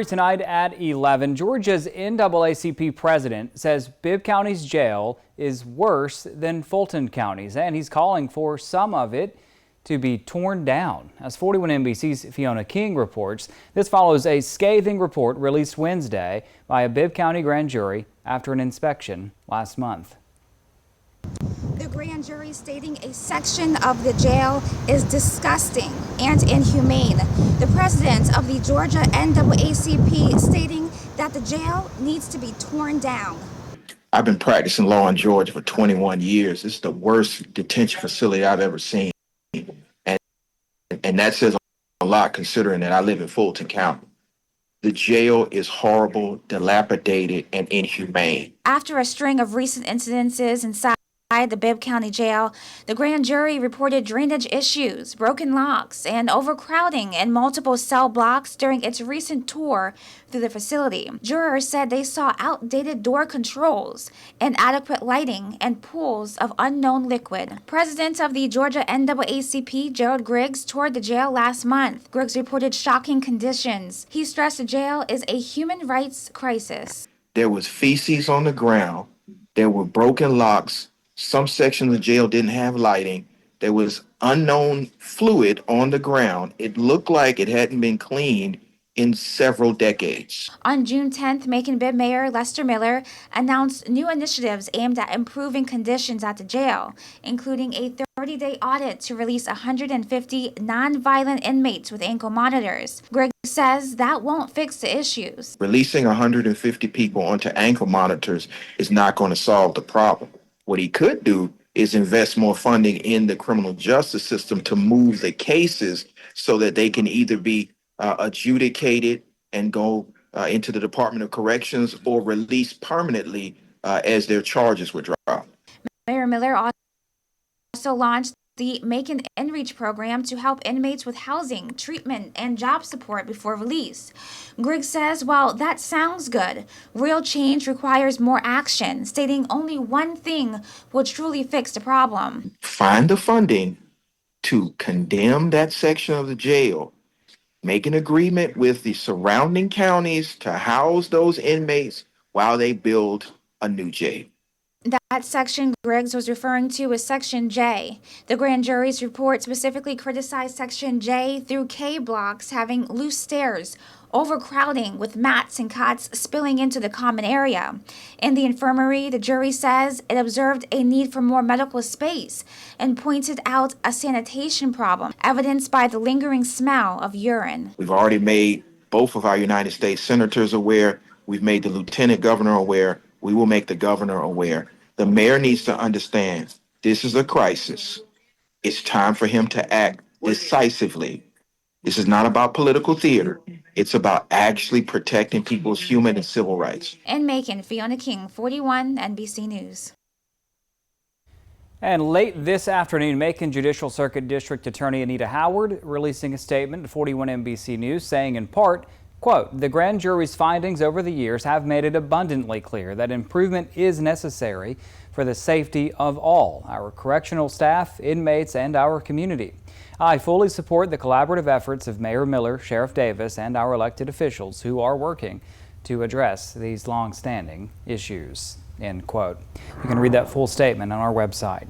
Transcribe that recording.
Tonight at 11, Georgia's NAACP President says Bibb County's jail is worse than Fulton County's, and he's calling for some of it to be torn down. As 41 NBC's Fiona King reports, this follows a scathing report released Wednesday by a Bibb County grand jury after an inspection last month. The grand jury stating a section of the jail is disgusting and inhumane. The president of the Georgia NAACP stating that the jail needs to be torn down. I've been practicing law in Georgia for 21 years. It's the worst detention facility I've ever seen. And that says a lot considering that I live in Fulton County. The jail is horrible, dilapidated, and inhumane. After a string of recent incidences inside the Bibb County Jail, the grand jury reported drainage issues, broken locks, and overcrowding in multiple cell blocks during its recent tour through the facility. Jurors said they saw outdated door controls, inadequate lighting, and pools of unknown liquid. President of the Georgia NAACP, Gerald Griggs, toured the jail last month. Griggs reported shocking conditions. He stressed the jail is a human rights crisis. There was feces on the ground. There were broken locks. Some sections of the jail didn't have lighting. There was unknown fluid on the ground. It looked like it hadn't been cleaned in several decades. On June 10th, Macon-Bibb Mayor Lester Miller announced new initiatives aimed at improving conditions at the jail, including a 30-day audit to release 150 non-violent inmates with ankle monitors. Griggs says that won't fix the issues. Releasing 150 people onto ankle monitors is not going to solve the problem. What he could do is invest more funding in the criminal justice system to move the cases so that they can either be adjudicated and go into the Department of Corrections or released permanently as their charges were dropped. Mayor Miller also launched the Macon InReach program to help inmates with housing, treatment, and job support before release. Griggs says, while that sounds good, real change requires more action, stating only one thing will truly fix the problem. Find the funding to condemn that section of the jail, make an agreement with the surrounding counties to house those inmates while they build a new jail. That section Griggs was referring to is Section J. The grand jury's report specifically criticized Section J through K blocks having loose stairs, overcrowding with mats and cots spilling into the common area. In the infirmary, the jury says it observed a need for more medical space and pointed out a sanitation problem, evidenced by the lingering smell of urine. We've already made both of our United States senators aware. We've made the lieutenant governor aware. We will make the governor aware. The mayor needs to understand this is a crisis. It's time for him to act decisively. This is not about political theater. It's about actually protecting people's human and civil rights. In Macon, Fiona King, 41 NBC News. And late this afternoon, Macon Judicial Circuit District Attorney Anita Howard releasing a statement to 41 NBC News saying in part, quote, the grand jury's findings over the years have made it abundantly clear that improvement is necessary for the safety of all, our correctional staff, inmates, and our community. I fully support the collaborative efforts of Mayor Miller, Sheriff Davis, and our elected officials who are working to address these long-standing issues, end quote. You can read that full statement on our website.